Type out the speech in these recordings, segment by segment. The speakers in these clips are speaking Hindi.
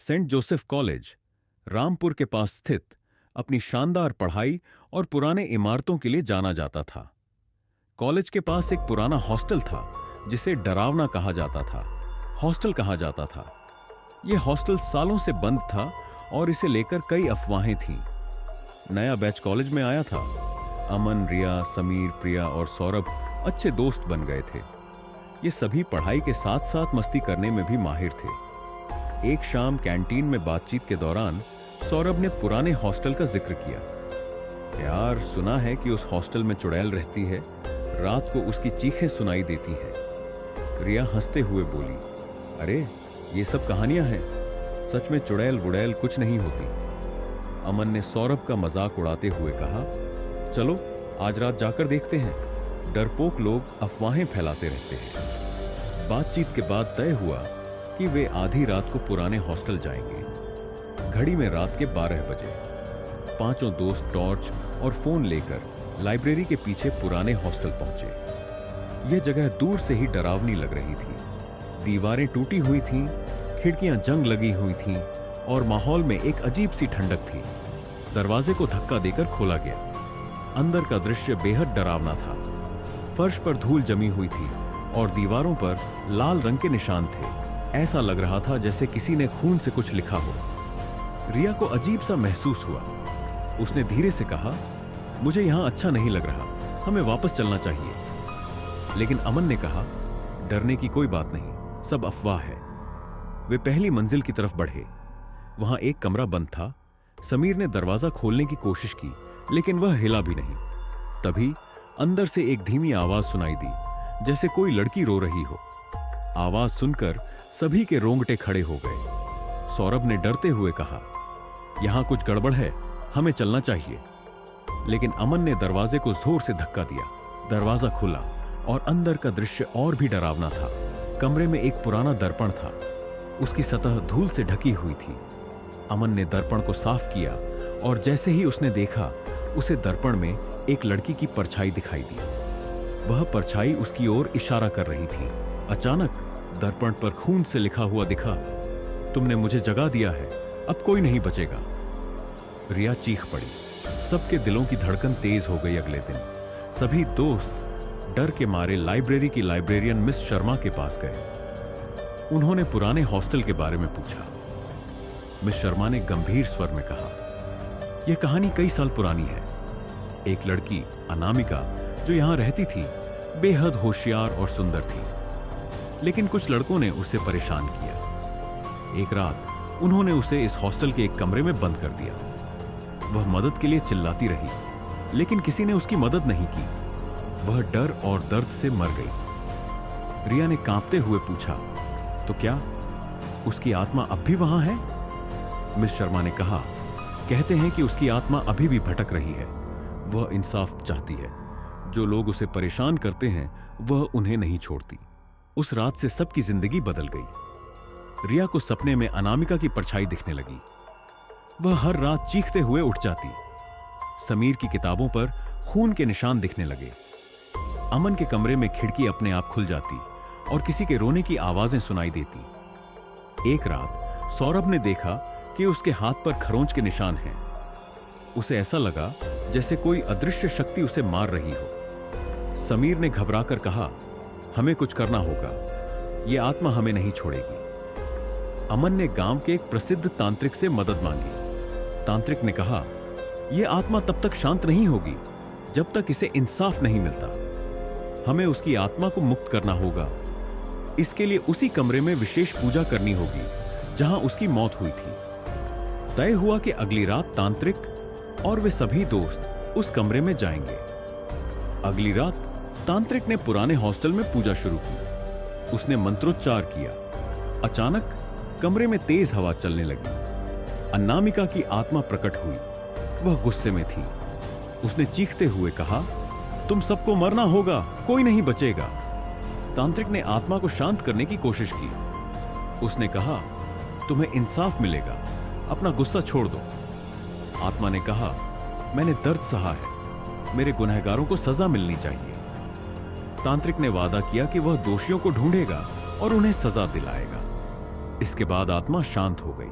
सेंट जोसेफ कॉलेज रामपुर के पास स्थित अपनी शानदार पढ़ाई और पुराने इमारतों के लिए जाना जाता था। कॉलेज के पास एक पुराना हॉस्टल था जिसे डरावना कहा जाता था, हॉस्टल कहा जाता था। यह हॉस्टल सालों से बंद था और इसे लेकर कई अफवाहें थीं। नया बैच कॉलेज में आया था। अमन, रिया, समीर, प्रिया और सौरभ अच्छे दोस्त बन गए थे। ये सभी पढ़ाई के साथ साथ मस्ती करने में भी माहिर थे। एक शाम कैंटीन में बातचीत के दौरान सौरभ ने पुराने हॉस्टल का जिक्र किया। यार, सुना है कि उस हॉस्टल में चुड़ैल रहती है, रात को उसकी चीखें सुनाई देती हैं। रिया हंसते हुए बोली, अरे ये सब कहानियां हैं, सच में चुड़ैल वुड़ैल कुछ नहीं होती। अमन ने सौरभ का मजाक उड़ाते हुए कहा, चलो आज रात जाकर देखते हैं। डरपोक लोग अफवाहें फैलाते रहते हैं। बातचीत के बाद तय हुआ कि वे आधी रात को पुराने हॉस्टल जाएंगे। घड़ी में रात के 12 बजे पांचों दोस्त टॉर्च और फोन लेकर लाइब्रेरी के पीछे पुराने हॉस्टल पहुंचे। यह जगह दूर से ही डरावनी लग रही थी। दीवारें टूटी हुई थीं, खिड़कियां जंग लगी हुई थीं और माहौल में एक अजीब सी ठंडक थी। दरवाजे को धक्का देकर खोला गया। अंदर का दृश्य बेहद डरावना था। फर्श पर धूल जमी हुई थी और दीवारों पर लाल रंग के निशान थे। ऐसा लग रहा था जैसे किसी ने खून से कुछ लिखा हो। रिया को अजीब सा महसूस हुआ। उसने धीरे से कहा, मुझे यहां अच्छा नहीं लग रहा, हमें वापस चलना चाहिए। लेकिन अमन ने कहा, डरने की कोई बात नहीं, सब अफवाह है। वे पहली मंजिल की तरफ बढ़े। वहां एक कमरा बंद था। समीर ने दरवाजा खोलने की कोशिश की, लेकिन वह हिला भी नहीं। तभी अंदर से एक धीमी आवाज सुनाई दी, जैसे कोई लड़की रो रही हो। आवाज सुनकर सभी के रोंगटे खड़े हो गए। सौरभ ने डरते हुए कहा, यहां कुछ गड़बड़ है, हमें चलना चाहिए। लेकिन अमन ने दरवाजे को जोर से धक्का दिया। दरवाजा खुला और अंदर का दृश्य और भी डरावना था। कमरे में एक पुराना दर्पण था। उसकी सतह धूल से ढकी हुई थी। अमन ने दर्पण को साफ किया और जैसे ही उसने देखा, उसे दर्पण में एक लड़की की परछाई दिखाई दी। वह परछाई उसकी ओर इशारा कर रही थी। अचानक दर्पण पर खून से लिखा हुआ दिखा, तुमने मुझे जगा दिया है, अब कोई नहीं बचेगा। रिया चीख पड़ी। सबके दिलों की धड़कन तेज हो गई। अगले दिन सभी दोस्त डर के मारे लाइब्रेरी की लाइब्रेरियन मिस शर्मा के पास गए। उन्होंने पुराने हॉस्टल के बारे में पूछा। मिस शर्मा ने गंभीर स्वर में कहा, यह कहानी कई साल पुरानी है। एक लड़की अनामिका जो यहां रहती थी, बेहद होशियार और सुंदर थी, लेकिन कुछ लड़कों ने उसे परेशान किया। एक रात उन्होंने उसे इस हॉस्टल के एक कमरे में बंद कर दिया। वह मदद के लिए चिल्लाती रही, लेकिन किसी ने उसकी मदद नहीं की। वह डर और दर्द से मर गई। रिया ने कांपते हुए पूछा, तो क्या उसकी आत्मा अब भी वहां है? मिस शर्मा ने कहा, कहते हैं कि उसकी आत्मा अभी भी भटक रही है। वह इंसाफ चाहती है। जो लोग उसे परेशान करते हैं, वह उन्हें नहीं छोड़ती। उस रात से सबकी जिंदगी बदल गई। रिया को सपने में अनामिका की परछाई दिखने लगी। वह हर रात चीखते हुए उठ जाती। समीर की किताबों पर खून के निशान दिखने लगे। अमन के कमरे में खिड़की अपने आप खुल जाती और किसी के रोने की आवाजें सुनाई देती। एक रात सौरभ ने देखा कि उसके हाथ पर खरोंच के निशान हैं। उसे ऐसा लगा जैसे कोई अदृश्य शक्ति उसे मार रही हो। समीर ने घबराकर कहा, हमें कुछ करना होगा, यह आत्मा हमें नहीं छोड़ेगी। अमन ने गांव के एक प्रसिद्ध तांत्रिक से मदद मांगी। तांत्रिक ने कहा, यह आत्मा तब तक शांत नहीं होगी जब तक इसे इंसाफ नहीं मिलता। हमें उसकी आत्मा को मुक्त करना होगा। इसके लिए उसी कमरे में विशेष पूजा करनी होगी जहां उसकी मौत हुई थी। तय हुआ कि अगली रात तांत्रिक और वे सभी दोस्त उस कमरे में जाएंगे। अगली रात तांत्रिक ने पुराने हॉस्टल में पूजा शुरू की। उसने मंत्रोच्चार किया। अचानक कमरे में तेज हवा चलने लगी। अनामिका की आत्मा प्रकट हुई। वह गुस्से में थी। उसने चीखते हुए कहा, तुम सबको मरना होगा, कोई नहीं बचेगा। तांत्रिक ने आत्मा को शांत करने की कोशिश की। उसने कहा, तुम्हें इंसाफ मिलेगा, अपना गुस्सा छोड़ दो। आत्मा ने कहा, मैंने दर्द सहा है, मेरे गुनहगारों को सजा मिलनी चाहिए। तांत्रिक ने वादा किया कि वह दोषियों को ढूंढेगा और उन्हें सजा दिलाएगा। इसके बाद आत्मा शांत हो गई।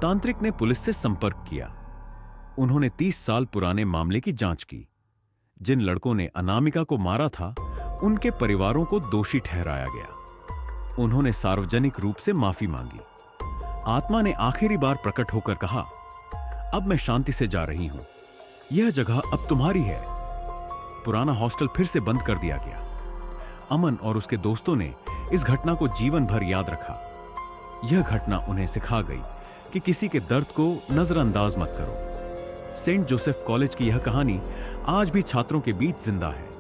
तांत्रिक ने पुलिस से संपर्क किया। उन्होंने 30 साल पुराने मामले की जांच की। जिन लड़कों ने अनामिका को मारा था, उनके परिवारों को दोषी ठहराया गया। उन्होंने सार्वजनिक रूप से माफी मांगी। आत्मा ने आखिरी बार प्रकट होकर कहा, अब मैं शांति से जा रही हूं, यह जगह अब तुम्हारी है। पुराना हॉस्टल फिर से बंद कर दिया गया। अमन और उसके दोस्तों ने इस घटना को जीवन भर याद रखा। यह घटना उन्हें सिखा गई कि किसी के दर्द को नजरअंदाज मत करो। सेंट जोसेफ कॉलेज की यह कहानी आज भी छात्रों के बीच जिंदा है।